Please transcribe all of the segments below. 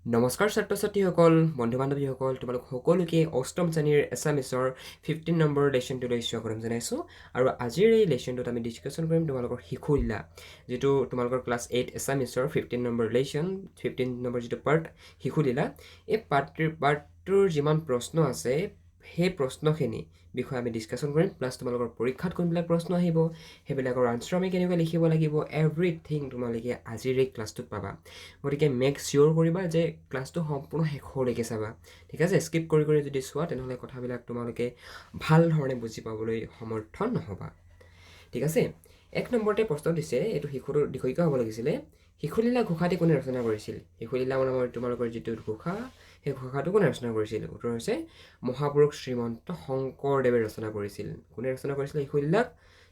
নমস্কাৰ ছাত্ৰ ছাত্ৰীসকল বন্ধু বান্ধৱীসকল তোমালোক সকলোকে অষ্টম শ্ৰেণীৰ এছামিছৰ 15 নম্বৰ লেশ্যনটোলৈ স্বাগতম জনাইছোঁ আৰু আজিৰ এই লেশ্যনটোত আমি ডিছকাশ্যন কৰিম তোমালোকৰ শিশুলীলা যিটো তোমালোকৰ ক্লাছ 8 এছামিছৰ 15 নম্বৰ লেশ্যন 15 নম্বৰ যিটো পাৰ্ট শিশুলীলা এই পাৰ্টটোৰ যিমান প্ৰশ্ন আছে সেই প্ৰশ্নখিনি বিষয়ে আমি ডিছকাশ্যন কৰিম প্লাছ তোমালোকৰ পৰীক্ষাত কোনবিলাক প্ৰশ্ন আহিব সেইবিলাকৰ আনচাৰ আমি কেনেকৈ লিখিব লাগিব এভৰিথিং তোমালোকে আজিৰ এই ক্লাছটোত পাবা গতিকে মেক চিয়'ৰ কৰিবা যে ক্লাছটো সম্পূৰ্ণ শেষলৈকে চাবা ঠিক আছে স্কিপ কৰি যদি চোৱা তেনেহ'লে কথাবিলাক তোমালোকে ভাল ধৰণে বুজি পাবলৈ সমৰ্থন নহ'বা ঠিক আছে এক নম্বৰতে প্ৰশ্ন দিছে এইটো শিশুৰ দীৰ্ঘিকা হ'ব লাগিছিলে শিশুলীলা ঘোষাটি কোনে ৰচনা কৰিছিল শিশুলীলা নামৰ তোমালোকৰ যিটো ঘোষা সেই ঘোষাটো কোনে ৰচনা কৰিছিল উত্তৰ হৈছে মহাপুৰুষ শ্ৰীমন্ত শংকৰদেৱে ৰচনা কৰিছিল কোনে ৰচনা কৰিছিল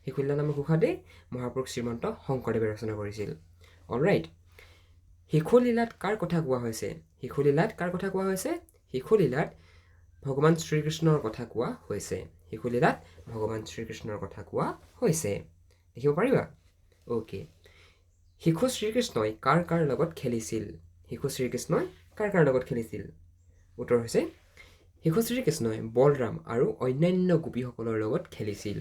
শিশুলীলা নামৰ ঘোষাটি মহাপুৰুষ শ্ৰীমন্ত শংকৰদেৱে ৰচনা কৰিছিল অলৰাইট শিশুলীলাত কাৰ কথা কোৱা হৈছে শিশুলীলাত ভগৱান শ্ৰীকৃষ্ণৰ কথা কোৱা হৈছে দেখিব পাৰিবা অ'কে শিশু শ্ৰীকৃষ্ণই কাৰ লগত খেলিছিল উত্তৰ হৈছে শিশু শ্ৰীকৃষ্ণই বলৰাম আৰু অন্যান্য গোপীসকলৰ লগত খেলিছিল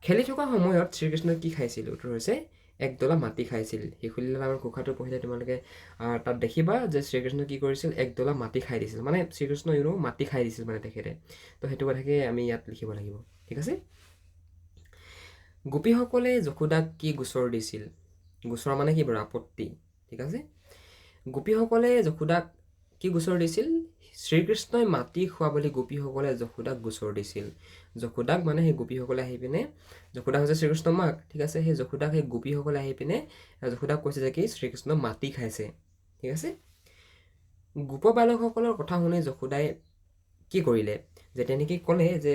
খেলি থকা সময়ত শ্ৰীকৃষ্ণই কি খাইছিল উত্তৰ হৈছে একডলা মাটি খাইছিল শিশুলীলা নামৰ ঘোষাটো পঢ়িলে তোমালোকে তাত দেখিবা যে শ্ৰীকৃষ্ণ কি কৰিছিল একডলা মাটি খাই দিছিল মানে শ্ৰীকৃষ্ণ মাটি খাই দিছিল মানে তেখেতে তো সেইটো কথাকে আমি ইয়াত লিখিব লাগিব ঠিক আছে গোপীসকলে যশোদাক কি গোচৰ দিছিল গোচৰ মানে কি বাৰু আপত্তি ঠিক আছে গোপীসকলে যশোদাক কি গোচৰ দিছিল শ্ৰীকৃষ্ণই মাটি খোৱা বুলি গোপীসকলে যশোদাক গোচৰ দিছিল যশোদাক মানে সেই গোপীসকলে আহি পিনে যশোদা হৈছে শ্ৰীকৃষ্ণ মাক ঠিক আছে সেই যশোদাক সেই গোপীসকলে আহি পিনে যশোদাক কৈছে যে কি শ্ৰীকৃষ্ণ মাটি খাইছে ঠিক আছে গোপ বালকসকলৰ কথা শুনি যশোদাই কি কৰিলে যেতিয়া নেকি ক'লে যে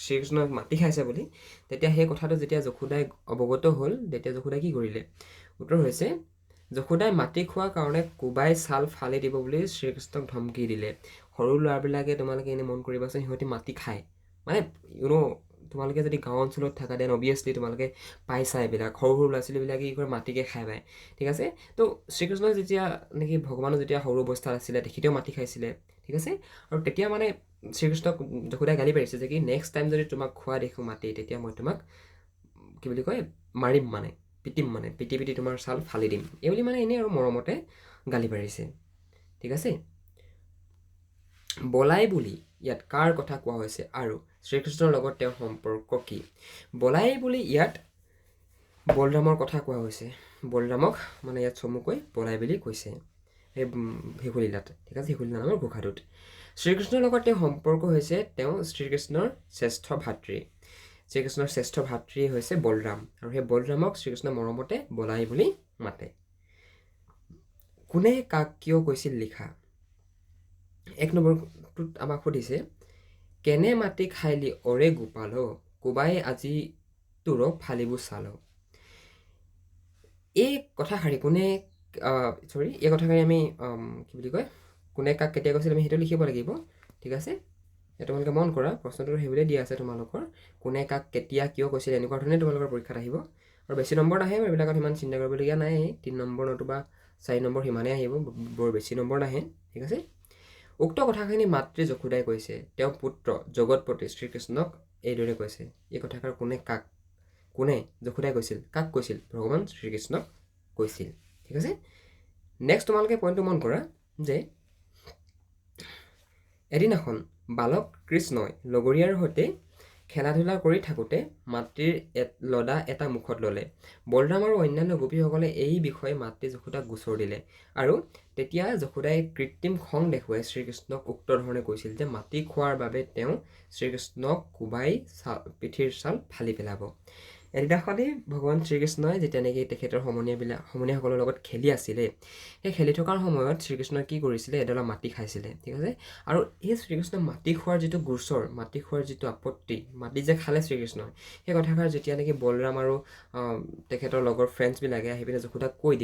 শ্ৰীকৃষ্ণ মাটি খাইছে বুলি তেতিয়া সেই কথাটো যেতিয়া যশোদাই অৱগত হ'ল তেতিয়া যশোদাই কি কৰিলে উত্তৰ হৈছে যশোদাই মাটি খোৱাৰ কাৰণে কোবাই ছাল ফালি দিব বুলি শ্ৰীকৃষ্ণক ধমকি দিলে সৰু ল'ৰাবিলাকে তোমালোকে এনেই মন কৰিবাচোন সিহঁতি মাটি খায় মানে তোমালোকে যদি গাঁও অঞ্চলত থাকা দেন অভিয়াছলি তোমালোকে পাইছা এইবিলাক সৰু ল'ৰা ছোৱালীবিলাকে কি কৰে মাটিকে খাই পায় ঠিক আছে তো শ্ৰীকৃষ্ণ যেতিয়া নেকি ভগৱানৰ যেতিয়া সৰু অৱস্থাত আছিলে তেখেতেও মাটি খাইছিলে ঠিক আছে আৰু তেতিয়া মানে শ্ৰীকৃষ্ণক যশোদাই গালি পাৰিছে যে কি নেক্সট টাইম যদি তোমাক খোৱা দেখোঁ মাটি তেতিয়া মই তোমাক কি বুলি কয় মাৰিম মানে পিটিম মানে পিটি তোমাৰ ছাল ফালি দিম এইবুলি মানে এনেই আৰু মৰমতে গালি পাৰিছে ঠিক আছে বলাই বুলি ইয়াত কাৰ কথা কোৱা হৈছে আৰু শ্ৰীকৃষ্ণৰ লগত তেওঁৰ সম্পৰ্ক কি বলাই বুলি ইয়াত বলৰামৰ কথা কোৱা হৈছে বলৰামক মানে ইয়াত চমুকৈ বলাই বুলি কৈছে সেই শিশুলীলাত ঠিক আছে শিশুলীলা নামৰ ঘোষাটোত শ্ৰীকৃষ্ণৰ লগত তেওঁ সম্পৰ্ক হৈছে তেওঁ শ্ৰীকৃষ্ণৰ শ্ৰেষ্ঠ ভাতৃ হৈছে বলৰাম আৰু সেই বলৰামক শ্ৰীকৃষ্ণ মৰমতে বলাই বুলি মাতে কোনে কাক কিয় কৈছিল লিখা এক নম্বৰটোত আমাক সুধিছে কেনে মাটি খাইলি অৰে গোপাল কোবাই আজি তোৰক ফালিব চাল এই কথাষাৰি আমি কি বুলি কয় কোনে কাক কেতিয়া কৈছিল আমি সেইটো লিখিব লাগিব ঠিক আছে তোমালোকে মন কৰা প্ৰশ্নটো সেইবুলিয়ে দিয়া আছে তোমালোকৰ কোনে কাক কেতিয়া কিয় কৈছিল এনেকুৱা ধৰণে তোমালোকৰ পৰীক্ষাত আহিব আৰু বেছি নম্বৰ নাহে এইবিলাকত ইমান চিন্তা কৰিবলগীয়া নাই 3 নম্বৰ নতুবা 4 নম্বৰ সিমানেই আহিব বৰ বেছি নম্বৰ নাহে ঠিক আছে উক্ত কথাখিনি মাতৃ যশোদাই কৈছে তেওঁ পুত্ৰ জগতপতি শ্ৰীকৃষ্ণক এইদৰে কৈছে এই কথাষাৰ কোনে যশোদাই কৈছিল কাক কৈছিল ভগৱান শ্ৰীকৃষ্ণক কৈছিল ঠিক আছে নেক্সট তোমালোকে পইণ্টটো মন কৰা যে এদিনাখন বালক কৃষ্ণই লগৰীয়াৰ সৈতে খেলা ধূলা কৰি থাকোঁতে মাতৃৰ লদা এটা মুখত ল'লে বলৰাম আৰু অন্যান্য গোপীসকলে এই বিষয়ে মাতৃ যশোদাক গোচৰ দিলে আৰু তেতিয়া যশোদাই কৃত্ৰিম খং দেখুৱাই শ্ৰীকৃষ্ণক উক্ত ধৰণে কৈছিল যে মাটি খোৱাৰ বাবে তেওঁ শ্ৰীকৃষ্ণক কোবাই পিঠিৰ ছাল ফালি পেলাব এদিনাখনেই ভগৱান শ্ৰীকৃষ্ণই যেতিয়া নেকি তেখেতৰ সমনীয়াসকলৰ লগত খেলি আছিলে সেই খেলি থকাৰ সময়ত শ্ৰীকৃষ্ণই কি কৰিছিলে এডলা মাটি খাইছিলে ঠিক আছে আৰু এই শ্ৰীকৃষ্ণই মাটি খোৱাৰ যিটো গোচৰ মাটি খোৱাৰ যিটো আপত্তি মাটি যে খালে শ্ৰীকৃষ্ণই সেই কথাষাৰ যেতিয়া নেকি বলৰাম আৰু তেখেতৰ লগৰ ফ্ৰেণ্ডছবিলাকে আহি পিনে যশোদাক কৈ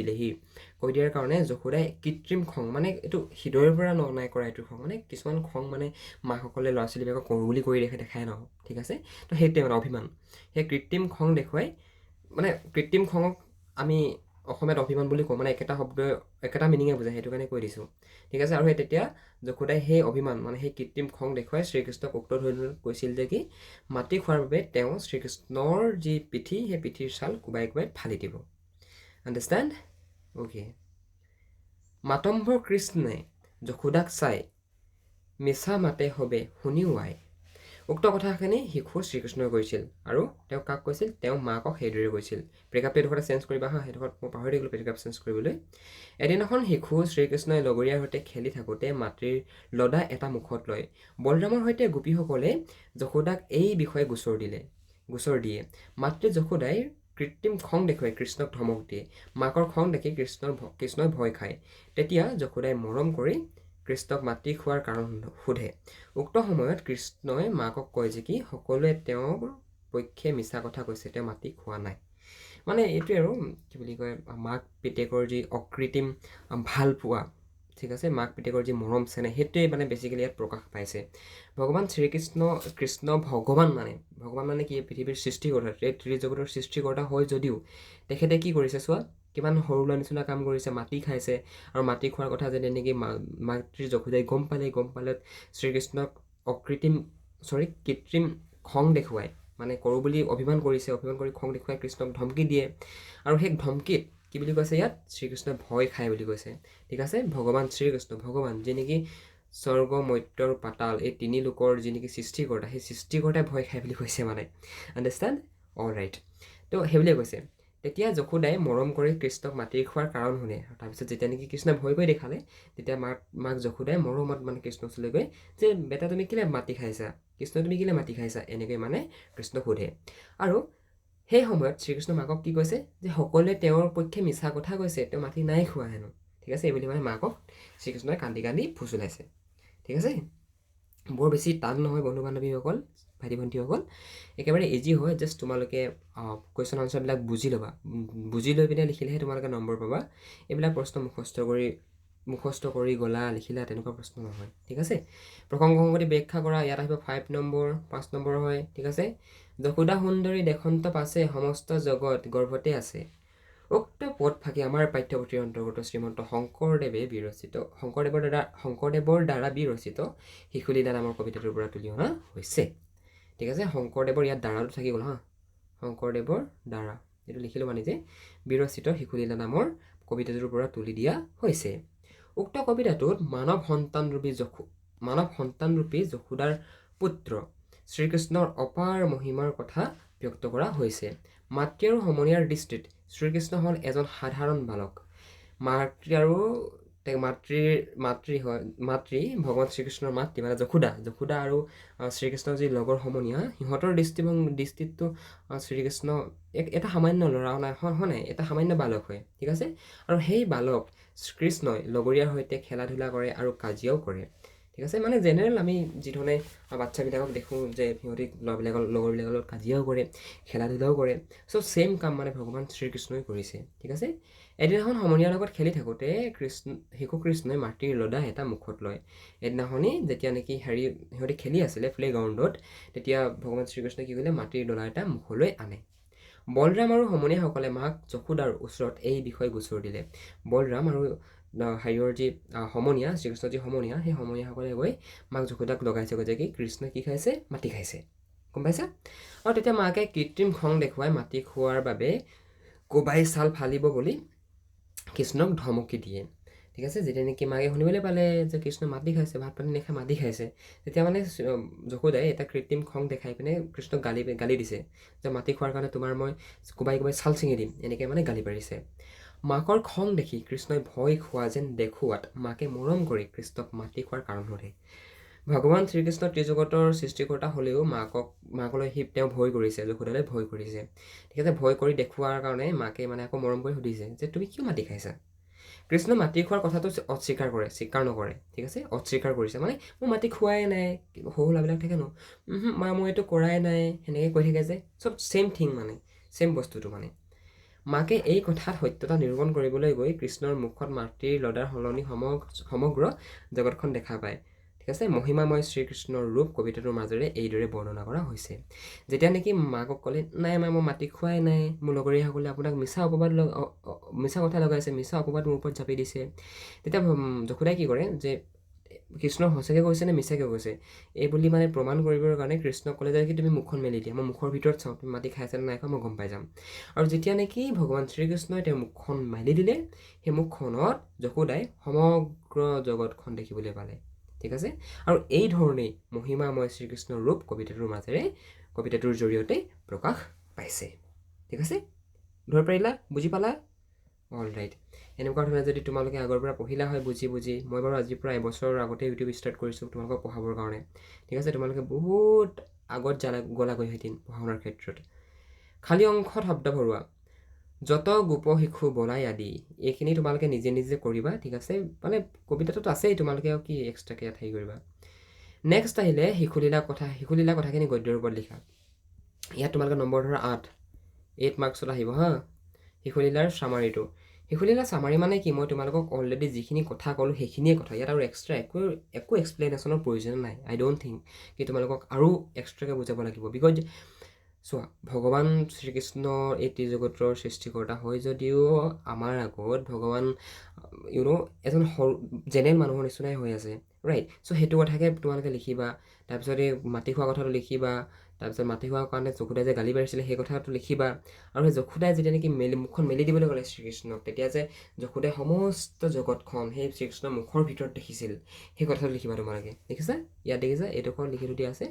দিয়াৰ কাৰণে যশোদাই কৃত্ৰিম খং মানে এইটো হৃদয়ৰ পৰা নাই কৰা এইটো খং মানে কিছুমান খং মানে মাকসকলে ল'ৰা ছোৱালীবিলাকক কৰোঁ বুলি কৰি দেখায় ন ঠিক আছে তো সেইটোৱে মানে অভিমান সেই কৃত্ৰিম খং দেখুৱাই মানে কৃত্ৰিম খঙক আমি অসমীয়াত অভিমান বুলি কওঁ মানে একেটা শব্দ একেটা মিনিঙে বুজায় সেইটো কাৰণে কৈ দিছোঁ ঠিক আছে আৰু সেই তেতিয়া যশোদাই সেই অভিমান মানে সেই কৃত্ৰিম খং দেখুৱাই শ্ৰীকৃষ্ণক উক্ত ধৰণে কৈছিল যে কি মাটি খোৱাৰ বাবে তেওঁ শ্ৰীকৃষ্ণৰ যি পিঠি সেই পিঠিৰ ছাল কোবাই কোবাই ফালি দিব আণ্ডাৰষ্টেণ্ড অ'কে মাতম্ভ কৃষ্ণে যশোদাক চাই মিছা মাতে হবে শুনিও আই উক্ত কথাখিনি শিশু শ্ৰীকৃষ্ণই কৈছিল আৰু তেওঁ কাক কৈছিল তেওঁ মাকক সেইদৰে কৈছিল ব্ৰেকআপটো এডোখৰতে চেঞ্জ কৰিবা হা সেইডোখৰত মই পাহৰি থাকিলোঁ ব্ৰেকআপ চেঞ্জ কৰিবলৈ এদিনাখন শিশু শ্ৰীকৃষ্ণই লগৰীয়াৰ সৈতে খেলি থাকোঁতে মাতৃৰ লদা এটা মুখত লয় বলৰামৰ সৈতে গোপীসকলে যশোদাক এই বিষয়ে গোচৰ দিয়ে মাতৃ যশোদাই কৃত্ৰিম খং দেখুৱাই কৃষ্ণক ধমক দিয়ে মাকৰ খং দেখি কৃষ্ণই ভয় খায় তেতিয়া যশোদাই মৰম কৰি কৃষ্ণক মাতি খোৱাৰ কাৰণ সোধে উক্ত সময়ত কৃষ্ণই মাকক কয় যে কি সকলোৱে তেওঁৰ পক্ষে মিছা কথা কৈছে তেওঁ মাতি খোৱা নাই মানে এইটোৱে আৰু কি বুলি কয় মাক পিতেকৰ যি অকৃত্ৰিম ভাল পোৱা ঠিক আছে মাক পিতেকৰ যি মৰম চেনেহ সেইটোৱে মানে বেছিকেলি ইয়াত প্ৰকাশ পাইছে ভগৱান কৃষ্ণ ভগৱান মানে কি পৃথিৱীৰ সৃষ্টিকৰ্তা এই ত্ৰিজগতৰ সৃষ্টিকৰ্তা হয় যদিও তেখেতে কি কৰিছে চোৱা কিমান সৰু ল'ৰা নিচিনা কাম কৰিছে মাটি খাইছে আৰু মাটি খোৱাৰ কথা যেনে নেকি মাতৃ যশোদাই গম পালে শ্ৰীকৃষ্ণক কৃত্ৰিম খং দেখুৱাই মানে কৰোঁ বুলি অভিমান কৰি খং দেখুৱাই কৃষ্ণক ধমকি দিয়ে আৰু সেই ধমকিত কি বুলি কৈছে ইয়াত শ্ৰীকৃষ্ণই ভয় খায় বুলি কৈছে ঠিক আছে ভগৱান শ্ৰীকৃষ্ণ ভগৱান যি নেকি স্বৰ্গ মৰ্ত্য আৰু পাতাল এই তিনি লোকৰ যি নেকি সৃষ্টিকৰ্তা সেই সৃষ্টিকৰ্তাই ভয় খায় বুলি কৈছে মানে আণ্ডাৰষ্টেণ্ড অল ৰাইট তো সেইবুলিয়ে কৈছে তেতিয়া যশোদাই মৰম কৰি কৃষ্ণক মাতি খোৱাৰ কাৰণ শুনে তাৰপিছত যেতিয়া নেকি কৃষ্ণই ভয় কৰি দেখালে তেতিয়া মাক যশোদাই মৰমত মানে কৃষ্ণক ওচৰলৈ গৈ যে বেটা তুমি কেলৈ মাতি খাইছা কৃষ্ণ তুমি কেলৈ মাতি খাইছা এনেকৈ মানে কৃষ্ণক সোধে আৰু সেই সময়ত শ্ৰীকৃষ্ণ মাকক কি কৈছে যে সকলোৱে তেওঁৰ পক্ষে মিছা কথা কৈছে তেওঁ মাতি নাই খোৱা হেনো ঠিক আছে এইবুলি মানে মাকক শ্ৰীকৃষ্ণই কান্দি কান্দি ফুচুলাইছে ঠিক আছে বৰ বেছি টান নহয় বন্ধু বান্ধৱীসকল ভাইটি ভণ্টিসকল একেবাৰে ইজি হয় জাষ্ট তোমালোকে কুৱেশ্যন আনচাৰবিলাক বুজি লৈ পিনে লিখিলেহে তোমালোকে নম্বৰ পাবা এইবিলাক প্ৰশ্ন মুখস্থ কৰি গলা লিখিলা তেনেকুৱা প্ৰশ্ন নহয় ঠিক আছে প্ৰসংগ সংগতি ব্যাখ্যা কৰা ইয়াত আহিব 5 নম্বৰ 5 নম্বৰ হয় ঠিক আছে যশোদা সুন্দৰী দেশন্ত পাছে সমস্ত জগত গৰ্ভতে আছে উক্ত পদ ফাঁকি আমাৰ পাঠ্যপুথিৰ অন্তৰ্গত শ্ৰীমন্ত শংকৰদেৱৰ দ্বাৰা বিৰচিত শিশুলীলা নামৰ কবিতাটোৰ পৰা তুলি অনা হৈছে ঠিক আছে শংকৰদেৱৰ ইয়াত দ্বাৰাটো থাকি গ'ল হা শংকৰদেৱৰ দ্বাৰা এইটো লিখিলোঁ মানে যে বিৰচিত শিশুলীলা নামৰ কবিতাটোৰ পৰা তুলি দিয়া হৈছে উক্ত কবিতাটোত মানৱ সন্তানৰূপী যশোদাৰ পুত্ৰ শ্ৰীকৃষ্ণৰ অপাৰ মহিমাৰ কথা ব্যক্ত কৰা হৈছে মাতৃ আৰু সমনীয়াৰ দৃষ্টিত শ্ৰীকৃষ্ণ হ'ল এজন সাধাৰণ বালক মাতৃ ভগৱান শ্ৰীকৃষ্ণৰ মাতৃ মানে যশোদা আৰু শ্ৰীকৃষ্ণৰ যি লগৰ সমনীয়া সিহঁতৰ দৃষ্টিতটো শ্ৰীকৃষ্ণ এটা সামান্য ল'ৰা নাই এটা সামান্য বালক হয় ঠিক আছে আৰু সেই বালক কৃষ্ণই লগৰীয়াৰ সৈতে খেলা ধূলা কৰে আৰু কাজিয়াও কৰে ঠিক আছে মানে জেনেৰেল আমি যিধৰণে বাচ্ছাবিলাকক দেখোঁ যে সিহঁতি লগৰবিলাকৰ লগত কাজিয়াও কৰে খেলা ধূলাও কৰে চ' ছেইম কাম মানে ভগৱান শ্ৰীকৃষ্ণই কৰিছে ঠিক আছে এদিনাখন সমনীয়াৰ লগত খেলি থাকোঁতে শিশু কৃষ্ণই মাতৃৰ লদা এটা মুখত লয় এদিনাখনি যেতিয়া নেকি সিহঁতি খেলি আছিলে প্লে গ্ৰাউণ্ডত তেতিয়া ভগৱান শ্ৰীকৃষ্ণই কি কৰিলে মাতৃৰ লদা এটা মুখলৈ আনে বলৰাম আৰু সমনীয়াসকলে মাক যশোদাৰ ওচৰত এই বিষয়ে গোচৰ দিলে বলৰাম আৰু যি সমনীয়া শ্ৰীকৃষ্ণৰ যি সমনীয়া সেই সমনীয়াসকলে গৈ মাক যশোদাক লগাইছে যে কি কৃষ্ণই কি খাইছে মাটি খাইছে গম পাইছা আৰু তেতিয়া মাকে কৃত্ৰিম খং দেখুৱাই মাটি খোৱাৰ বাবে কোবাই ছাল ফালিব বুলি কৃষ্ণক ধমকি দিয়ে ঠিক আছে যেতিয়া নেকি মাকে শুনিবলৈ পালে যে কৃষ্ণ মাটি খাইছে ভাত পানী নেখাই মাটি খাইছে তেতিয়া মানে যশোদাই এটা কৃত্ৰিম খং দেখাই পিনে কৃষ্ণক গালি দিছে যে মাটি খোৱাৰ কাৰণে তোমাৰ মই কোবাই ছাল ছিঙি দিম এনেকৈ মানে গালি পাৰিছে মাকৰ খং দেখি কৃষ্ণই ভয় খোৱা যেন দেখুৱাত মাকে মৰম কৰি কৃষ্ণক মাটি খোৱাৰ কাৰণ সোধে ভগৱান শ্ৰীকৃষ্ণ ত্ৰিজগতৰ সৃষ্টিকৰ্তা হ'লেও মাকলৈ তেওঁ ভয় কৰিছে যশোদালৈ ভয় কৰিছে ঠিক আছে ভয় কৰি দেখুৱাৰ কাৰণে মাকে মানে আকৌ মৰম কৰি সুধিছে যে তুমি কিয় মাটি খাইছা কৃষ্ণ মাটি খোৱাৰ কথাটো স্বীকাৰ নকৰে ঠিক আছে অস্বীকাৰ কৰিছে মানে মই মাটি খোৱাই নাই সৰু ল'ৰাবিলাক থাকে ন মা মই এইটো কৰাই নাই সেনেকৈ কৈ থাকে যে চব ছেইম থিং মানে ছেইম বস্তুটো মানে মাকে এই কথাত সত্যতা নিৰূপণ কৰিবলৈ গৈ কৃষ্ণৰ মুখত মাতৃৰ লদাৰ সলনি সমগ্ৰ জগতখন দেখা পায় ঠিক আছে, মহিমাময় শ্ৰীকৃষ্ণৰ ৰূপ কবিতাটোৰ মাজেৰে এইদৰে বৰ্ণনা কৰা হৈছে। যেতিয়া নেকি মাকক ক'লে, নাই মা মই মাটি খোৱাই নাই, মোৰ লগৰীয়াসকলে আপোনাক মিছা কথা লগাইছে, মিছা অপবাদ মোৰ ওপৰত জাপি দিছে, তেতিয়া যশোদাই কি কৰে যে কৃষ্ণ সঁচাকৈ কৈছে নে মিছাকৈ কৈছে এই বুলি মানে প্ৰমাণ কৰিবৰ কাৰণে কৃষ্ণক ক'লে যে কি তুমি মুখখন মেলি দিয়া, মই মুখৰ ভিতৰত চাওঁ তুমি মাটি খাইছা নে নাই খোৱা মই গম পাই যাম। আৰু যেতিয়া নেকি ভগৱান শ্ৰীকৃষ্ণই তেওঁৰ মুখখন মেলি দিলে, সেই মুখখনত যশোদাই সমগ্ৰ জগতখন দেখিবলৈ পালে। ঠিক আছে, আৰু এই ধৰণেই মহিমাময় শ্ৰীকৃষ্ণৰ ৰূপ কবিতাটোৰ মাজেৰে কবিতাটোৰ জৰিয়তে প্ৰকাশ পাইছে। ঠিক আছে, ধৰিব পাৰিলা, বুজি পালা? All right. এনেকুৱা ধৰণে যদি তোমালোকে আগৰ পৰা পঢ়িলা হয় বুজি মই বাৰু আজিৰ পৰা এবছৰৰ আগতে ইউটিউব ষ্টাৰ্ট কৰিছোঁ তোমালোকক পঢ়াবৰ কাৰণে। ঠিক আছে, তোমালোকে বহুত আগত গ'লাগৈ সেইদিন পঢ়া শুনাৰ ক্ষেত্ৰত। খালী অংশত শব্দ ভৰোৱা, যত গোপ শিশু বলাই আদি, এইখিনি তোমালোকে নিজে নিজে কৰিবা। ঠিক আছে, মানে কবিতাটোত আছেই, তোমালোকে আৰু কি এক্সট্ৰাকৈ ইয়াত হেৰি কৰিবা। নেক্সট আহিলে শিশুলীলা কথাখিনি গদ্যৰ ওপৰত লিখা। ইয়াত তোমালোকে নম্বৰ ধৰা 8 মাৰ্কছত আহিব হা। শিশুলীলাৰ চামাৰিটো, শিশুলীলা চামাৰি মানে কি, মই তোমালোকক অলৰেডি যিখিনি কথা ক'লোঁ সেইখিনিয়ে কথা, ইয়াত আৰু এক্সট্ৰা একো এক্সপ্লেনেশ্যনৰ প্ৰয়োজন নাই। আই ডোণ্ট থিংক কি তোমালোকক আৰু এক্সট্ৰাকৈ বুজাব লাগিব। বিকজ চোৱা, ভগৱান শ্ৰীকৃষ্ণ এই ত্ৰিজগতৰ সৃষ্টিকৰ্তা হয় যদিও আমাৰ আগত ভগৱান এজন জেনেৰেল মানুহৰ নিচিনাই হৈ আছে, ৰাইট। চ' সেইটো কথাকে তোমালোকে লিখিবা। তাৰপিছত এই মাটি খোৱা কথাটো লিখিবা। তাৰপিছত মাটি খোৱাৰ কাৰণে যশোদাই যে গালি পাৰিছিলে সেই কথাটো লিখিবা। আৰু সেই যশোদাই যেতিয়া নেকি মুখখন মেলি দিবলৈ ক'লে শ্ৰীকৃষ্ণক, তেতিয়া যে যশোদাই সমস্ত জগতখন সেই শ্ৰীকৃষ্ণৰ মুখৰ ভিতৰত দেখিছিল, সেই কথাটো লিখিবা তোমালোকে। দেখিছা, ইয়াত দেখিছা, এইডোখৰ লিখি দিয়া আছে।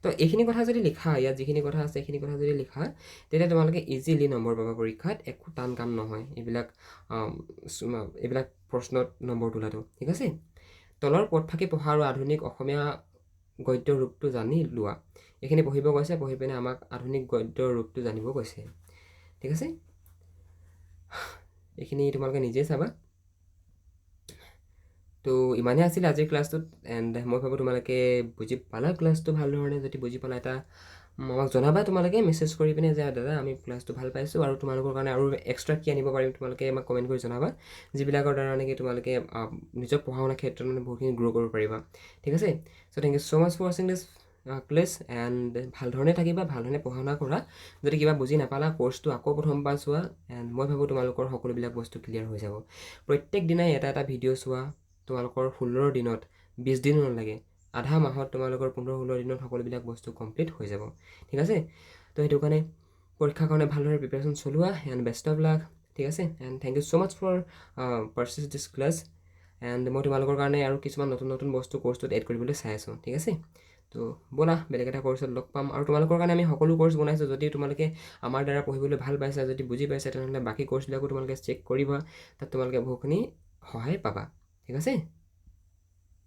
তো এইখিনি কথা যদি লিখা, ইয়াত যিখিনি কথা আছে এইখিনি কথা যদি লিখা, তেতিয়া তোমালোকে ইজিলি নম্বৰ পাবা পৰীক্ষাত। একো টান কাম নহয় এইবিলাক প্ৰশ্নত নম্বৰ তোলাটো। ঠিক আছে, তলৰ পদফাকি পঢ়া আৰু আধুনিক অসমীয়া গদ্যৰ ৰূপটো জানি লোৱা। এইখিনি পঢ়িব কৈছে, পঢ়ি পিনে আমাক আধুনিক গদ্যৰ ৰূপটো জানিব কৈছে। ঠিক আছে, এইখিনি তোমালোকে নিজেই চাবা। তো ইমানেই আছিলে আজিৰ ক্লাছটোত। এণ্ড মই ভাবোঁ তোমালোকে বুজি পালা ক্লাছটো ভাল ধৰণে। যদি বুজি পালা, এটা আমাক জনাবা তোমালোকে মেছেজ কৰি পিনে যে দাদা আমি ক্লাছটো ভাল পাইছোঁ আৰু তোমালোকৰ কাৰণে আৰু এক্সট্ৰা কি আনিব পাৰিম, তোমালোকে আমাক কমেণ্ট কৰি জনাবা, যিবিলাকৰ দ্বাৰা নেকি তোমালোকে নিজৰ পঢ়া শুনাৰ ক্ষেত্ৰত মানে বহুতখিনি গ্ৰ' কৰিব পাৰিবা। ঠিক আছে, so' thank you so' much for ৱাচিং দিছ ক্লাছ। এণ্ড ভাল ধৰণে থাকিবা, ভাল ধৰণে পঢ়া শুনা কৰা। যদি কিবা বুজি নাপালা, কোৰ্চটো আকৌ প্ৰথমবাৰ চোৱা। এণ্ড মই ভাবোঁ তোমালোকৰ সকলোবিলাক বস্তু ক্লিয়াৰ হৈ যাব। প্ৰত্যেক দিনাই এটা ভিডিঅ' চোৱা। তোমালোকৰ 16 দিনত 20 দিনো নালাগে, আধা মাহত তোমালোকৰ 15-16 দিনত সকলোবিলাক বস্তু কমপ্লিট হৈ যাব। ঠিক আছে, তো সেইটো কাৰণে পৰীক্ষাৰ কাৰণে ভালদৰে প্ৰিপেৰেশ্যন চলোৱা। And best of luck. ঠিক আছে, and thank you so' much for purchase this class. And মই তোমালোকৰ কাৰণে আৰু কিছুমান নতুন বস্তু কোৰ্চটোত এড কৰিবলৈ চাই আছোঁ। ঠিক আছে, তো ব'লা বেলেগ এটা কোৰ্চত লগ পাম। আৰু তোমালোকৰ কাৰণে আমি সকলো কোৰ্চ বনাইছোঁ। যদি তোমালোকে আমাৰ দ্বাৰা পঢ়িবলৈ ভাল পাইছা, যদি বুজি পাইছা, তেনেহ'লে বাকী কোৰ্চবিলাকো তোমালোকে চেক কৰিবা। তাত তোমালোকে বহুখিনি সহায় পাবা। ঠিক আছে।